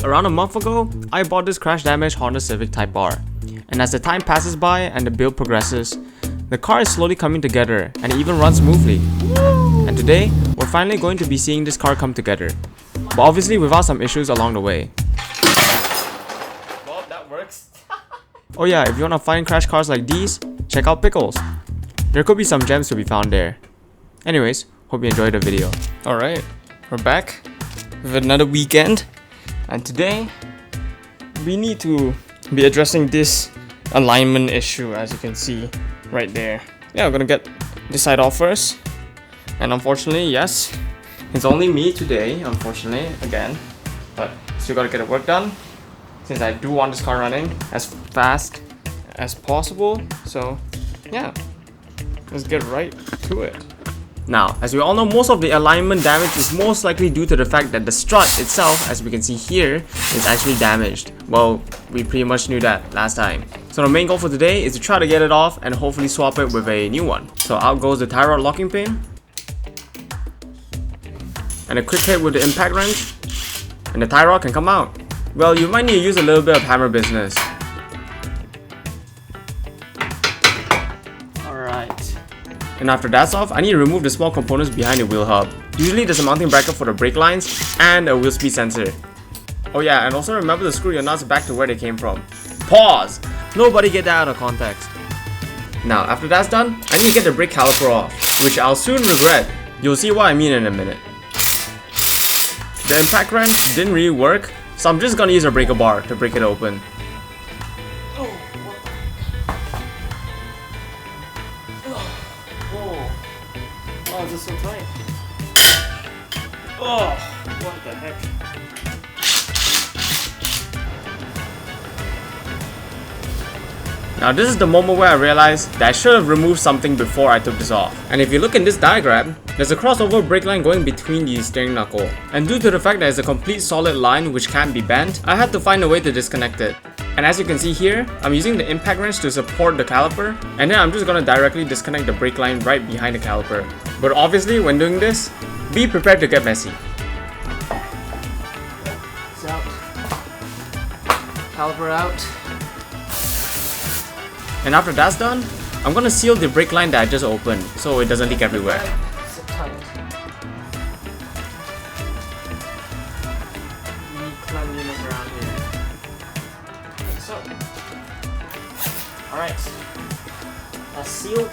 around a month ago, I bought this crash damaged Honda Civic Type R. And as the time passes by and the build progresses, the car is slowly coming together and it even runs smoothly. And today, we're finally going to be seeing this car come together. But obviously without some issues along the way. Well, that works. Oh yeah, if you wanna find crash cars like these, check out Pickles. There could be some gems to be found there. Anyways, hope you enjoyed the video. Alright, we're back with another weekend. And today, we need to be addressing this alignment issue, as you can see right there. Yeah, I'm gonna get this side off first. And unfortunately, yes, it's only me today, unfortunately, again. But still gotta get the work done, since I do want this car running as fast as possible. So, yeah, let's get right to it. Now, as we all know, most of the alignment damage is most likely due to the fact that the strut itself, as we can see here, is actually damaged. Well, we pretty much knew that last time. So the main goal for today is to try to get it off and hopefully swap it with a new one. So out goes the tie rod locking pin. And a quick hit with the impact wrench. And the tie rod can come out. Well, you might need to use a little bit of hammer business. And after that's off, I need to remove the small components behind the wheel hub. Usually there's a mounting bracket for the brake lines and a wheel speed sensor. Oh yeah, and also remember to screw your nuts back to where they came from. Pause! Nobody get that out of context. Now, after that's done, I need to get the brake caliper off, which I'll soon regret. You'll see what I mean in a minute. The impact wrench didn't really work, so I'm just gonna use a breaker bar to break it open. Oh, this is so tight. Oh, what the heck. Now this is the moment where I realized that I should have removed something before I took this off. And if you look in this diagram, there's a crossover brake line going between the steering knuckle. And due to the fact that it's a complete solid line which can't be bent, I had to find a way to disconnect it. And as you can see here, I'm using the impact wrench to support the caliper, and then I'm just gonna directly disconnect the brake line right behind the caliper. But obviously, when doing this, be prepared to get messy. It's out. Caliper out. And after that's done, I'm gonna seal the brake line that I just opened, so it doesn't leak everywhere. Alright, that's sealed.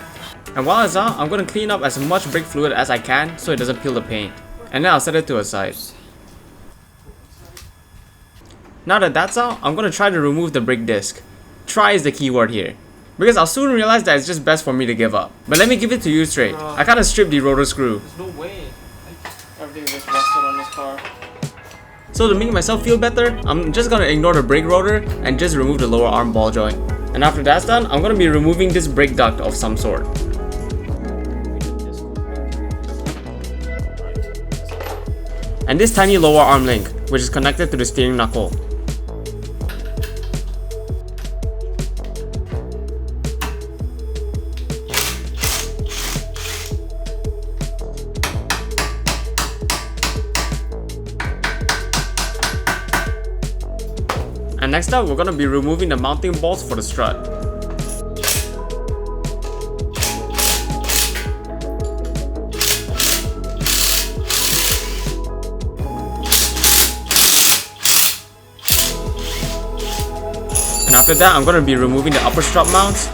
And while it's out, I'm going to clean up as much brake fluid as I can so it doesn't peel the paint. And then I'll set it to a side. Now that that's out, I'm going to try to remove the brake disc. Try is the key word here. Because I'll soon realize that it's just best for me to give up. But let me give it to you straight. I kind of stripped the rotor screw. There's no way. Everything just rusted on this car. So to make myself feel better, I'm just going to ignore the brake rotor and just remove the lower arm ball joint. And after that's done, I'm going to be removing this brake duct of some sort. And this tiny lower arm link, which is connected to the steering knuckle. And next up, we're going to be removing the mounting bolts for the strut. And after that, I'm going to be removing the upper strut mounts.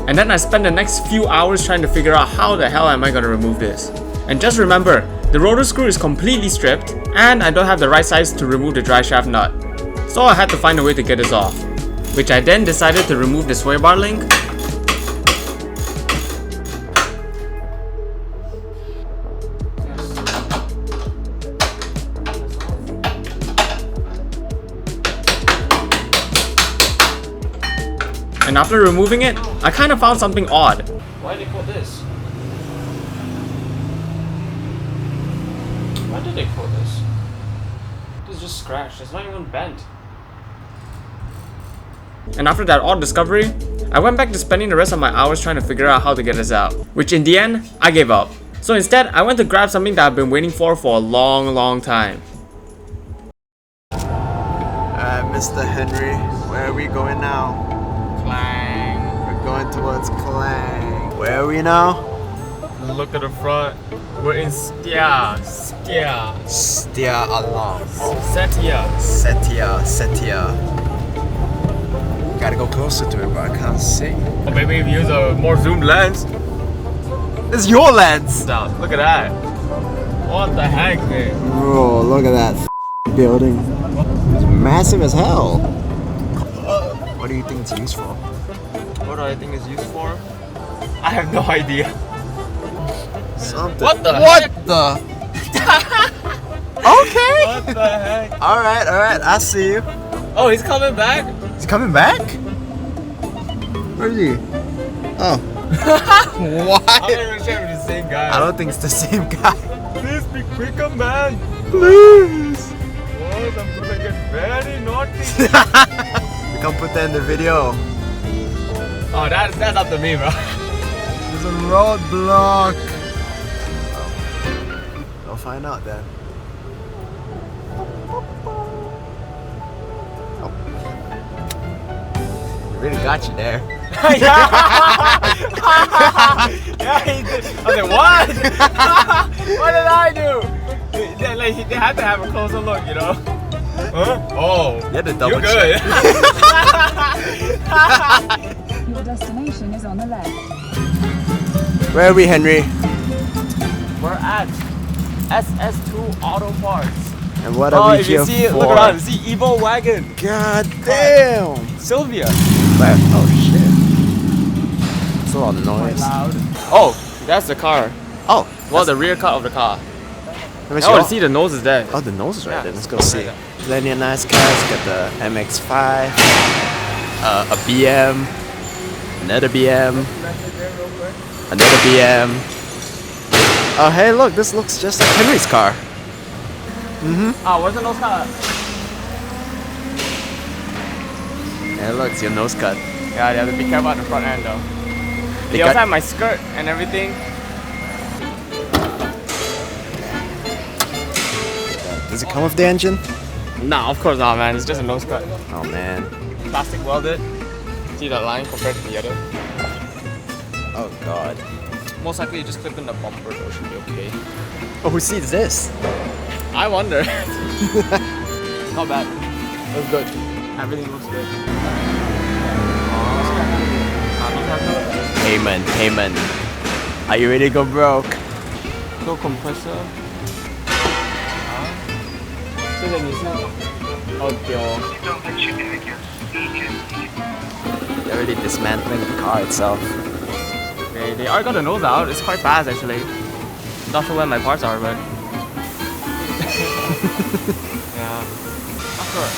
And then I spent the next few hours trying to figure out how the hell am I going to remove this. And just remember, the rotor screw is completely stripped and I don't have the right size to remove the driveshaft nut. So I had to find a way to get this off, which I then decided to remove the sway bar link. And after removing it, I kind of found something odd. Why did they call this? Why did they call this? This is just scratched, it's not even bent. And after that odd discovery, I went back to spending the rest of my hours trying to figure out how to get this out, which in the end, I gave up. So instead, I went to grab something that I've been waiting for a long time. Mr. Henry, where are we going now? Clang. We're going towards Clang. Where are we now? Look at the front. We're in Stia Alarm. Setia. Gotta go closer to it, but I can't see. Or maybe if you use a more zoomed lens. It's your lens! Look at that. What the heck, man? Bro, look at that building. It's massive as hell. What do you think it's used for? What do I think it's used for? I have no idea. Something. What the What heck? the? Okay. What the heck? Alright, I see you. Oh, he's coming back? He's coming back? Where is he? Oh. What? I'm not even sure if it's the same guy. I don't think it's the same guy. Please be quicker, man. Please. What? I'm gonna get very naughty. We can put that in the video. Oh, that's up to me, bro. There's a roadblock. We'll find out then. Oh. Really got you there. Yeah, he did. I was like, what? What did I do? They had to have a closer look, you know? Huh? Oh, You had to double you're good. Your destination is on the left. Where are we, Henry? We're at SS2 Auto Parts. And what are we if here you see, for? look around, see Evo Wagon. God damn! Sylvia. Where? Oh shit. It's a lot of noise. Loud. Oh, that's the car. Oh, Well, the rear car of the car. let me see. Oh, see the nose is there. Oh, the nose is right Yeah, there. Let's go right see. there. Plenty of nice cars. Got the MX-5, a BM, another BM, another BM. Oh, hey, look, this looks just like Henry's car. Ah, where's the nose car? Yeah, look, it's your nose cut. Yeah, they have to be careful at the front end though. They also have my skirt and everything. Does it come with the engine? Nah, of course not, man. It's just a nose cut. Oh man. Plastic welded. See that line compared to the other? Oh god. Most likely you just clip in the bumper, though, should be okay. Oh, who sees this? I wonder. Not bad. Looks good. Everything looks good. Payment. Are you ready to go broke? No compressor. They're already dismantling the car itself. They already got the nose out. It's quite fast actually. Not sure where my parts are, but yeah. Not sure.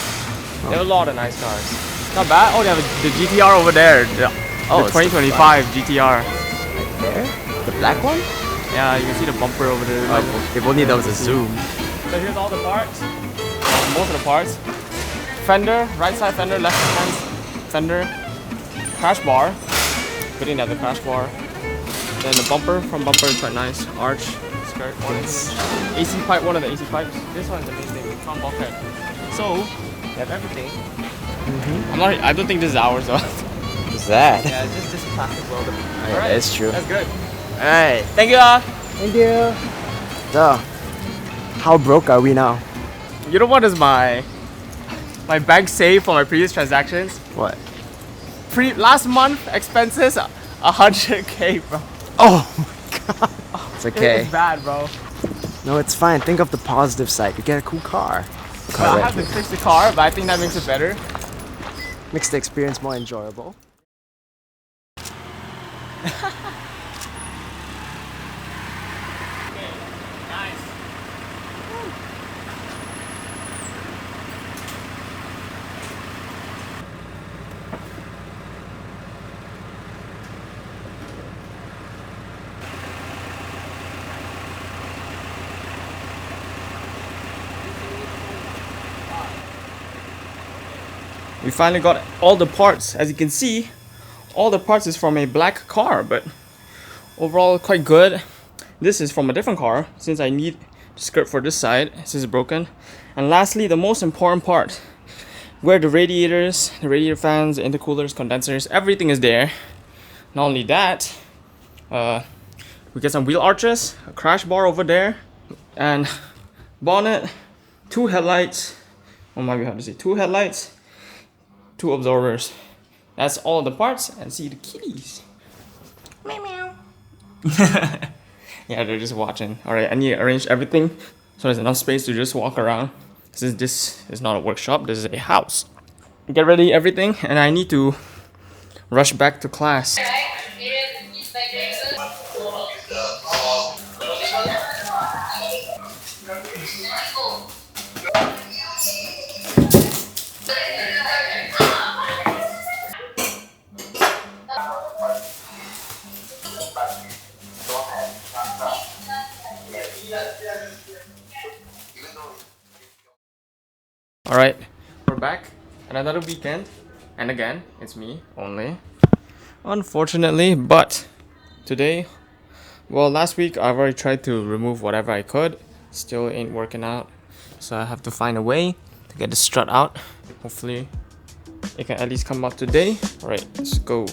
They have a lot of nice cars. Not bad. Oh, they have the GTR over there. The Oh, it's 2025 GTR. There? The black one? Yeah, you can see the bumper over there. If only there was a zoom. So here's all the parts. Most of the parts. Fender, right side fender, left hand fender. Crash bar. We didn't have the crash bar. Then the bumper, front bumper is quite nice. Arch, skirt, AC pipe, one of the AC pipes. This one's the main thing, front bulkhead. So, we have everything. I don't think this is ours though. What's that? Yeah, just plastic welded. Yeah, that's true. That's good. Alright. Thank you. Thank you. So, how broke are we now? You know what is my bank save for my previous transactions? What? Last month expenses 100k, bro. Oh my god. It's okay. It's bad, bro. No, it's fine. Think of the positive side. You get a cool car. I have to fix the car, but I think that makes it better. Makes the experience more enjoyable. Nice. we finally got all the parts. As you can see, all the parts is from a black car, but overall quite good. This is from a different car since I need the skirt for this side. This is broken. And lastly, the most important part, where the radiators, the radiator fans, the intercoolers, condensers, everything is there. Not only that, we get some wheel arches, a crash bar over there, and bonnet, 2 headlights. Oh my god, to say 2 headlights, 2 absorbers. That's all the parts. And see the kitties. Meow meow. Yeah, they're just watching. Alright, I need to arrange everything so there's enough space to just walk around. Since this is not a workshop, this is a house. Get ready everything, and I need to rush back to class. Alright, we're back. Another weekend. And again, it's me only. Unfortunately, but today, well, last week I've already tried to remove whatever I could. Still ain't working out. So I have to find a way to get the strut out. Hopefully, it can at least come out today. Alright, let's go.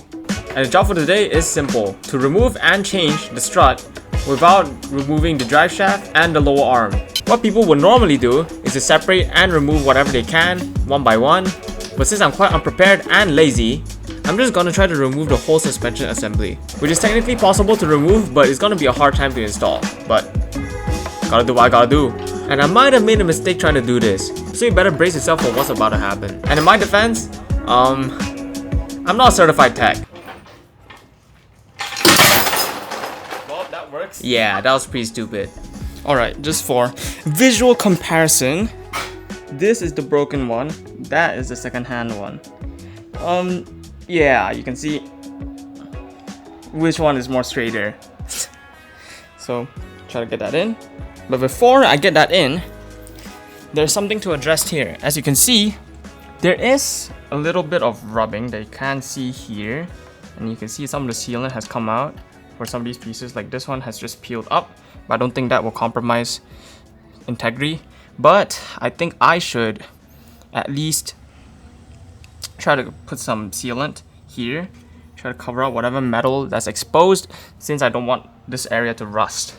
And the job for today is simple. To remove and change the strut without removing the drive shaft and the lower arm. What people would normally do is to separate and remove whatever they can, one by one. But since I'm quite unprepared and lazy, I'm just gonna try to remove the whole suspension assembly. Which is technically possible to remove, but it's gonna be a hard time to install. But gotta do what I gotta do. And I might have made a mistake trying to do this, so you better brace yourself for what's about to happen. And in my defense, I'm not a certified tech. Well, that works. Yeah, that was pretty stupid. Alright, just for visual comparison, this is the broken one, that is the second-hand one. Yeah, you can see which one is more straighter. So, try to get that in. But before I get that in, there's something to address here. As you can see, there is a little bit of rubbing that you can see here. And you can see some of the sealant has come out for some of these pieces, like this one has just peeled up. But I don't think that will compromise integrity. But I think I should at least try to put some sealant here. Try to cover up whatever metal that's exposed, since I don't want this area to rust.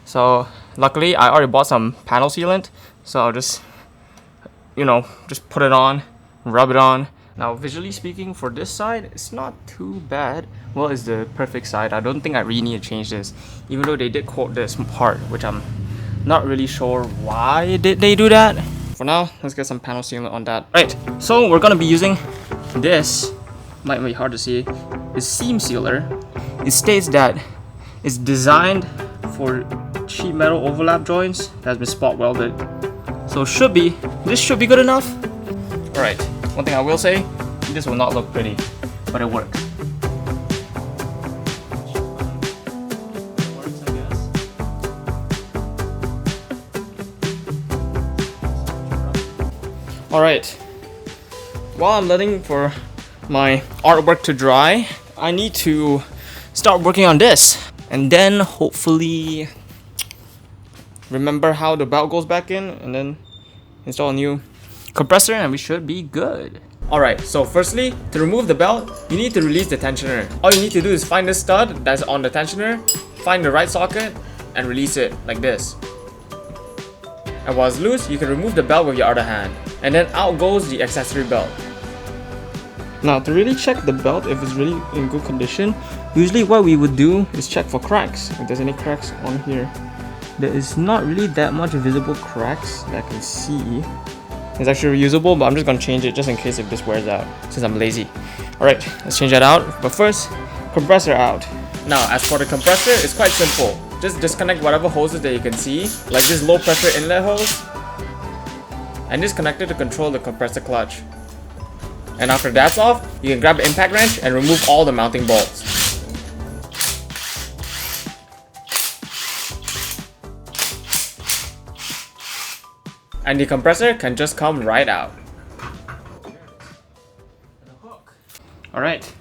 So luckily I already bought some panel sealant. So I'll just, just put it on, rub it on. Now visually speaking, for this side, it's not too bad. Well, it's the perfect side. I don't think I really need to change this, even though they did quote this part, which I'm not really sure why did they do that. For now, let's get some panel sealant on that. Right, so we're gonna be using this, might be hard to see, is seam sealer. It states that it's designed for sheet metal overlap joints that has been spot welded. So this should be good enough. Alright, one thing I will say, this will not look pretty, but it works. Alright, while I'm letting for my artwork to dry, I need to start working on this. And then hopefully remember how the belt goes back in, and then install a new compressor, and we should be good. Alright, so firstly, to remove the belt, you need to release the tensioner. All you need to do is find the stud that's on the tensioner, find the right socket, and release it like this. And while it's loose, you can remove the belt with your other hand. And then out goes the accessory belt. Now, to really check the belt if it's really in good condition, usually what we would do is check for cracks, if there's any cracks on here. There is not really that much visible cracks that I can see. It's actually reusable, but I'm just gonna change it just in case if this wears out, since I'm lazy. Alright, let's change that out. But first, compressor out. Now, as for the compressor, it's quite simple. Just disconnect whatever hoses that you can see, like this low pressure inlet hose, and disconnect it to control the compressor clutch. And after that's off, you can grab an impact wrench and remove all the mounting bolts. And the compressor can just come right out. Alright,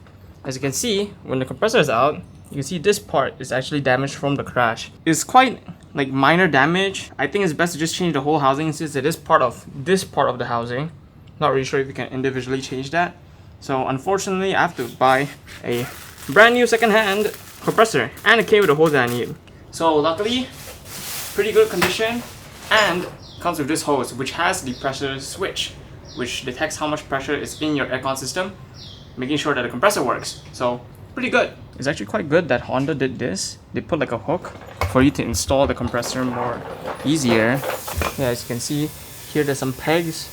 as you can see, when the compressor is out, you can see this part is actually damaged from the crash. It's quite like minor damage. I think it's best to just change the whole housing since it is part of this part of the housing. Not really sure if you can individually change that. So unfortunately, I have to buy a brand new second-hand compressor, and it came with the hose that I need. So luckily, pretty good condition, and comes with this hose which has the pressure switch, which detects how much pressure is in your aircon system, making sure that the compressor works. So pretty good. It's actually quite good that Honda did this. They put like a hook for you to install the compressor more easier. Yeah, as you can see here, there's some pegs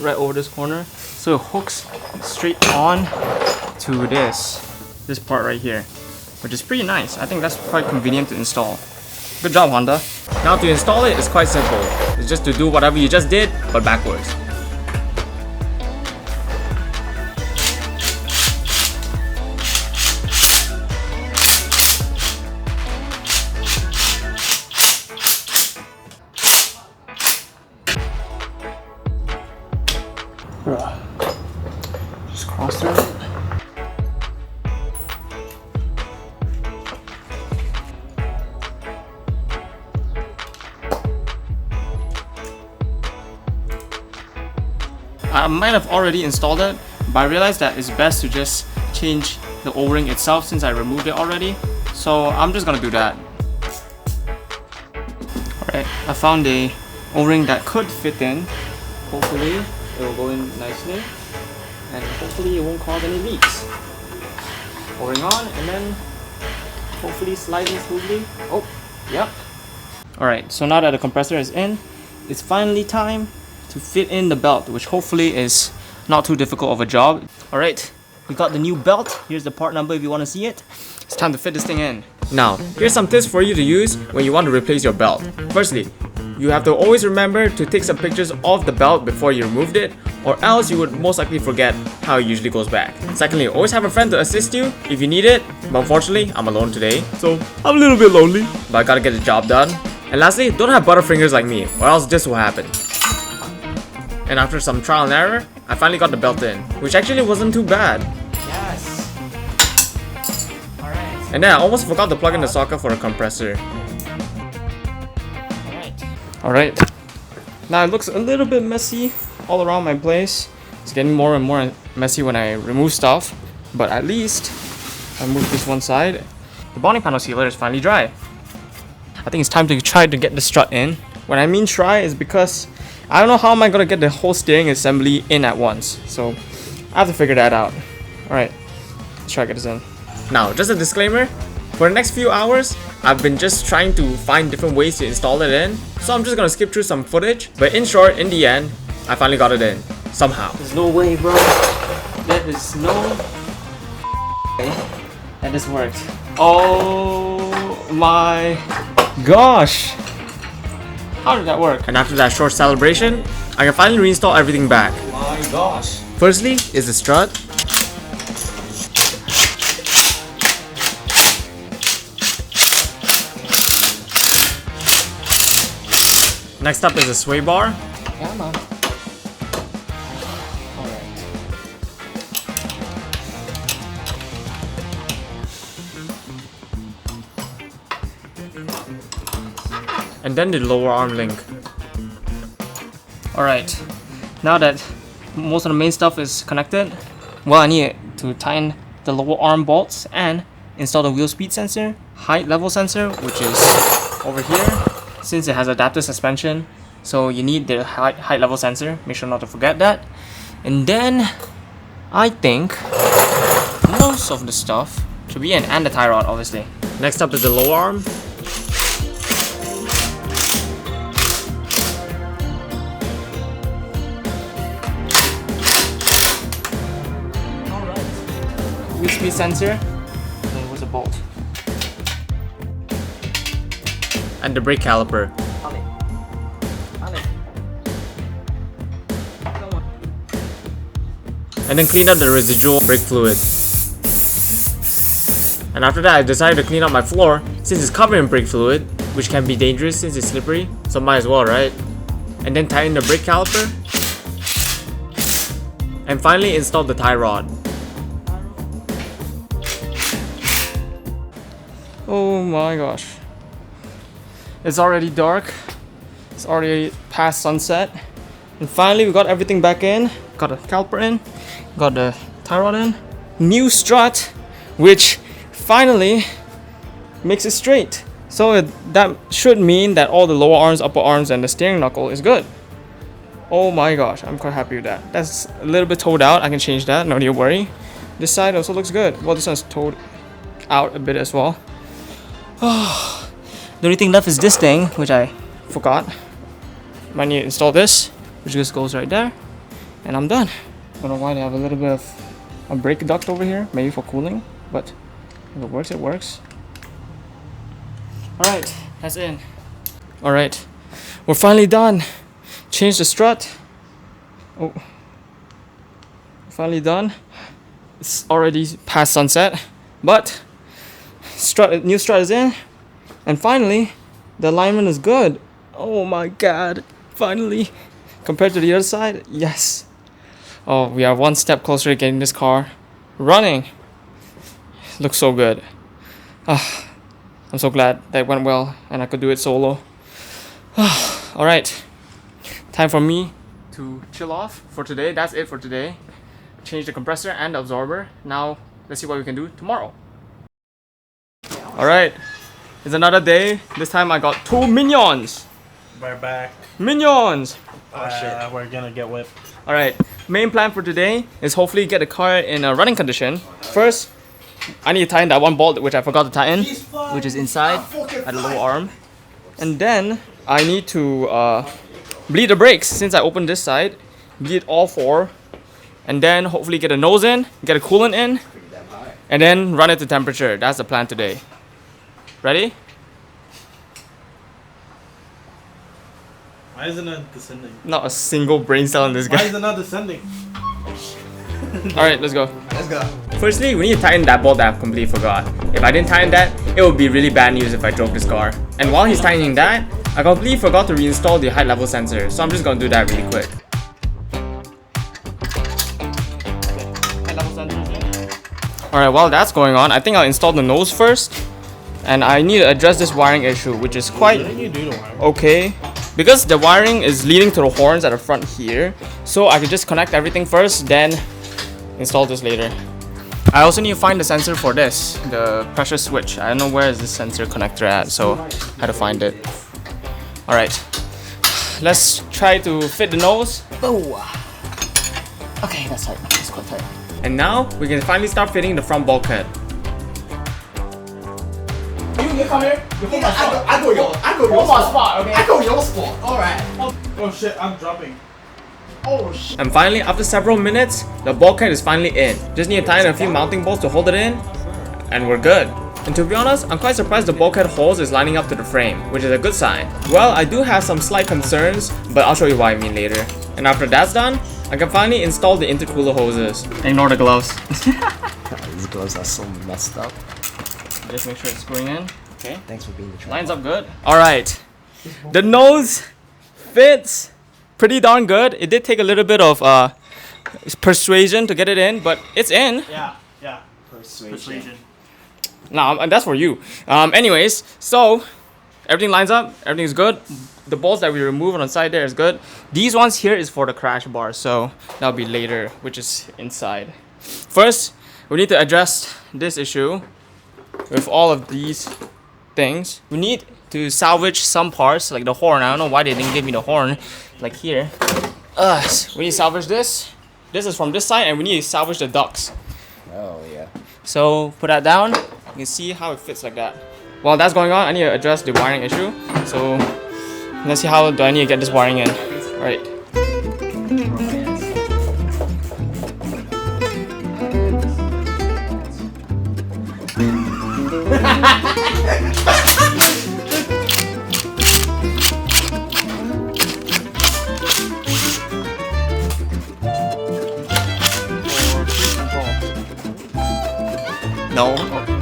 right over this corner, so it hooks straight on to this part right here, which is pretty nice. I think that's quite convenient to install. Good job, Honda. Now to install it is quite simple. It's just to do whatever you just did, but backwards. Just cross through it. I might have already installed it, but I realized that it's best to just change the O-ring itself since I removed it already. So I'm just gonna do that. Alright, I found a O-ring that could fit in. Hopefully it will go in nicely, and hopefully it won't cause any leaks. O-ring on, and then hopefully slide in smoothly. Oh, yep. Alright, so now that the compressor is in, it's finally time to fit in the belt, which hopefully is not too difficult of a job. Alright, we got the new belt. Here's the part number if you want to see it. It's time to fit this thing in. Now, here's some tips for you to use when you want to replace your belt. Firstly, you have to always remember to take some pictures of the belt before you removed it, or else you would most likely forget how it usually goes back. Secondly, always have a friend to assist you if you need it, but unfortunately, I'm alone today, so I'm a little bit lonely, but I gotta get the job done. And lastly, don't have butterfingers like me, or else this will happen. And after some trial and error, I finally got the belt in, which actually wasn't too bad. Yes. Alright. And then I almost forgot to plug in the socket for a compressor. Alright. Now it looks a little bit messy all around my place. It's getting more and more messy when I remove stuff, but at least I moved this one side. The bonding panel sealer is finally dry. I think it's time to try to get the strut in. When I mean try is because I don't know how am I gonna get the whole steering assembly in at once, so I have to figure that out. Alright, let's try to get this in. Now, just a disclaimer, for the next few hours, I've been just trying to find different ways to install it in, so I'm just gonna skip through some footage, but in short, in the end, I finally got it in, somehow. There's no way, bro. There is no way that this worked. Oh my gosh! How did that work? And after that short celebration, I can finally reinstall everything back. My gosh. Firstly is the strut. Next up is the sway bar. Come on. Alright. And then the lower arm link. Alright. Now that most of the main stuff is connected, well, I need to tighten the lower arm bolts and install the wheel speed sensor, height level sensor, which is over here. Since it has adaptive suspension, so you need the height level sensor. Make sure not to forget that. And then I think most of the stuff should be in, and the tie rod obviously. Next up is the lower arm. Wheel speed sensor. Then where's the bolt? And the brake caliper. And then clean up the residual brake fluid. And after that, I decided to clean up my floor since it's covered in brake fluid, which can be dangerous since it's slippery, so might as well, right? And then tighten the brake caliper. And finally install the tie rod. Oh my gosh. It's already dark. It's already past sunset. And finally we got everything back in. Got the caliper in. Got the tie rod in. New strut, which finally makes it straight. So that should mean that all the lower arms, upper arms, and the steering knuckle is good. Oh my gosh, I'm quite happy with that. That's a little bit toed out. I can change that, no need to worry. This side also looks good. Well, this one's toed out a bit as well. The only thing left is this thing, which I forgot. Might need to install this, which just goes right there. And I'm done. Don't know why they have a little bit of a brake duct over here, maybe for cooling, but if it works, it works. Alright, that's in. Alright, we're finally done. Change the strut. Oh, finally done. It's already past sunset, but new strut is in, and finally the alignment is good. Oh my god, finally, compared to the other side, yes. Oh, we are one step closer to getting this car running. Looks so good. I'm so glad that it went well and I could do it solo. Alright, time for me to chill off for today. That's it for today. Change the compressor and the absorber. Now let's see what we can do tomorrow. Alright, it's another day. This time I got 2 minions. We're back. Minions! We're gonna get whipped. Alright, main plan for today is hopefully get the car in a running condition. First, I need to tie in that one bolt which I forgot to tie in, which is inside at the lower arm. And then I need to bleed the brakes since I opened this side. Bleed all 4. And then hopefully get a nose in, get a coolant in, and then run it to temperature. That's the plan today. Ready? Why is it not descending? Not a single brain cell in this guy. Why is it not descending? Alright, let's go. Let's go. Firstly, we need to tighten that bolt that I completely forgot. If I didn't tighten that, it would be really bad news if I drove this car. And while he's tightening that, I completely forgot to reinstall the height level sensor, so I'm just gonna do that really quick. Alright, while that's going on, I think I'll install the nose first. And I need to address this wiring issue, which is quite okay. Because the wiring is leading to the horns at the front here, so I can just connect everything first, then install this later. I also need to find the sensor for this, the pressure switch. I don't know where is this sensor connector at, so I had to find it. Alright, let's try to fit the nose. Oh. Okay, that's tight. That's quite tight. And now we can finally start fitting the front bulkhead. You come here. I go your spot, okay? I go your spot. Alright. Oh shit, I'm dropping. Oh shit. And finally, after several minutes, the bulkhead is finally in. Just need to tie in a few mounting bolts to hold it in, and we're good. And to be honest, I'm quite surprised the bulkhead holes is lining up to the frame, which is a good sign. Well, I do have some slight concerns, but I'll show you what I mean later. And after that's done, I can finally install the intercooler hoses. Ignore the gloves. These gloves are so messed up. Just make sure it's screwing in. Okay. Thanks for being the Lines up good. Alright. The nose fits pretty darn good. It did take a little bit of persuasion to get it in, but it's in. Yeah. Persuasion. Nah, that's for you. Anyways, so everything lines up, everything is good. The bolts that we removed on the side there is good. These ones here is for the crash bar, so that'll be later, which is inside. First, we need to address this issue with all of these things. We need to salvage some parts, like the horn. I don't know why they didn't give me the horn, like here. We need to salvage this. This is from this side, and we need to salvage the ducts. Oh yeah. So put that down. You can see how it fits like that. While that's going on, I need to address the wiring issue. So let's see how do I need to get this wiring in. Alright.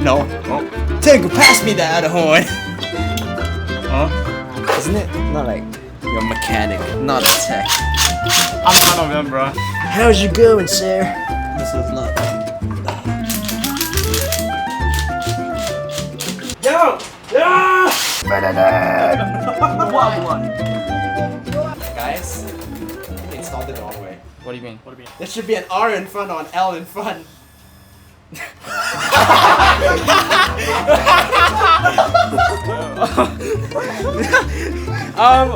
No. Take pass me that other horn. Huh? Isn't it not like you're a mechanic, not a tech? I'm none of them, bro. How's you going, sir? This is not. Yo! No! Yeah! Guys, installed it the wrong way. What do you mean? There should be an R in front or an L in front.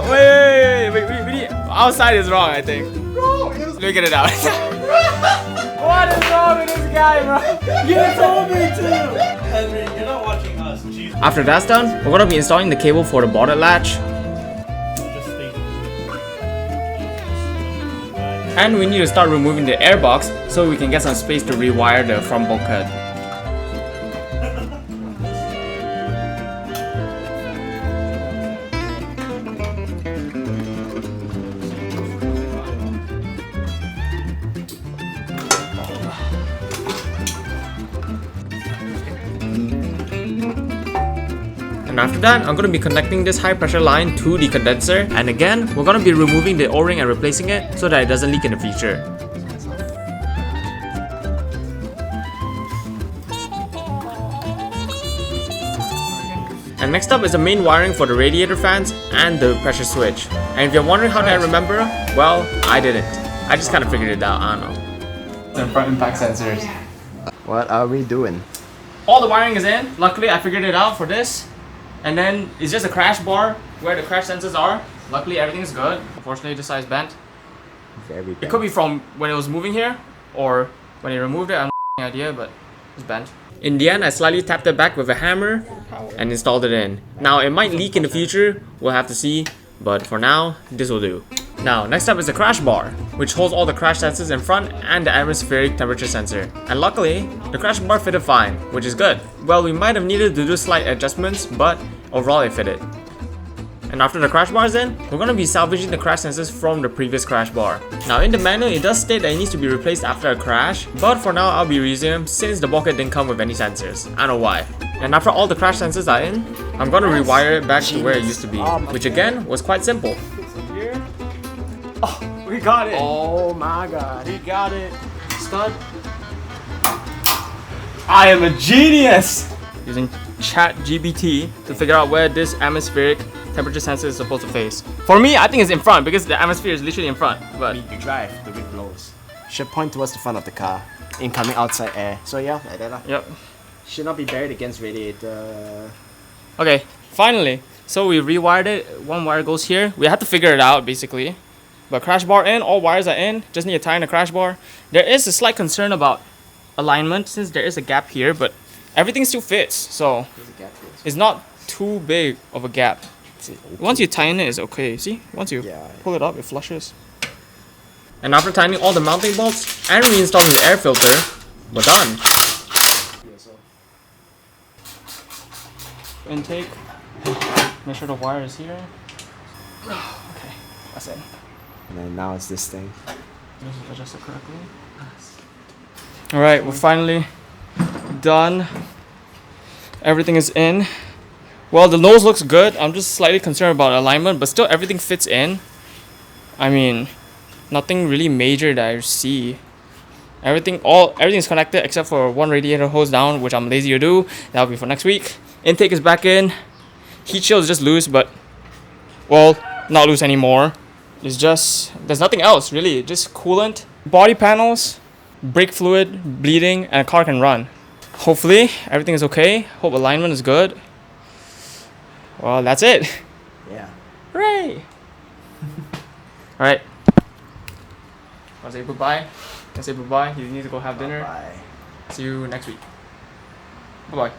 Wait. Outside is wrong, I think. Let me get it out. What is wrong with this guy, bro? You told me to! Henry, you're not watching us. Jesus. After that's done, we're gonna be installing the cable for the bonnet latch. Just think. And we need to start removing the air box so we can get some space to rewire the front bulkhead. And after that, I'm going to be connecting this high pressure line to the condenser, and again, we're going to be removing the O-ring and replacing it so that it doesn't leak in the future. And next up is the main wiring for the radiator fans and the pressure switch. And if you're wondering how did I remember, well, I didn't. I just kind of figured it out, I don't know. The front impact sensors. What are we doing? All the wiring is in. Luckily, I figured it out for this. And then it's just a crash bar where the crash sensors are. Luckily, everything's good. Unfortunately, this side's bent. Very It could be from when it was moving here or when he removed it. I have no idea, but it's bent. In the end, I slightly tapped it back with a hammer and installed it in. Now, it might leak in the future. We'll have to see. But for now, this will do. Now, next up is the crash bar, which holds all the crash sensors in front and the atmospheric temperature sensor. And luckily, the crash bar fitted fine, which is good. Well, we might have needed to do slight adjustments, but overall it fitted. And after the crash bar is in, we're going to be salvaging the crash sensors from the previous crash bar. Now in the manual, it does state that it needs to be replaced after a crash, but for now I'll be using them since the bulkhead didn't come with any sensors. I don't know why. And after all the crash sensors are in, I'm going to rewire it back to where it used to be, which again was quite simple. Oh, we got it. Oh my god. We got it. Stud. I am a genius! Using ChatGPT to figure out where this atmospheric temperature sensor is supposed to face. For me, I think it's in front because the atmosphere is literally in front. But You drive, the wind blows. Should point towards the front of the car. Incoming outside air. So yeah, like that lah. yep. Should not be buried against radiator. Okay, finally. So we rewired it. One wire goes here. We had to figure it out basically. But crash bar in, all wires are in. Just need to tie in the crash bar. There is a slight concern about alignment since there is a gap here, but everything still fits. So it's not too big of a gap. Once you tighten it, it's okay. See? Once you pull it up, it flushes. And after tightening all the mounting bolts and reinstalling the air filter, we're done. Intake. Make sure the wire is here. Okay, that's it. And then now it's this thing. This is adjusted correctly. Alright, we're finally done. Everything is in. Well, the nose looks good. I'm just slightly concerned about alignment, but still everything fits in. I mean, nothing really major that I see. Everything's connected except for one radiator hose down, which I'm lazy to do. That'll be for next week. Intake is back in. Heat shield is just loose, but well, not loose anymore. There's nothing else really. Just coolant, body panels, brake fluid, bleeding, and a car can run. Hopefully everything is okay. Hope alignment is good. Well, that's it. Yeah. Hooray! Alright. Wanna say goodbye? Can I say goodbye? You need to go have dinner. Bye. See you next week. Bye bye.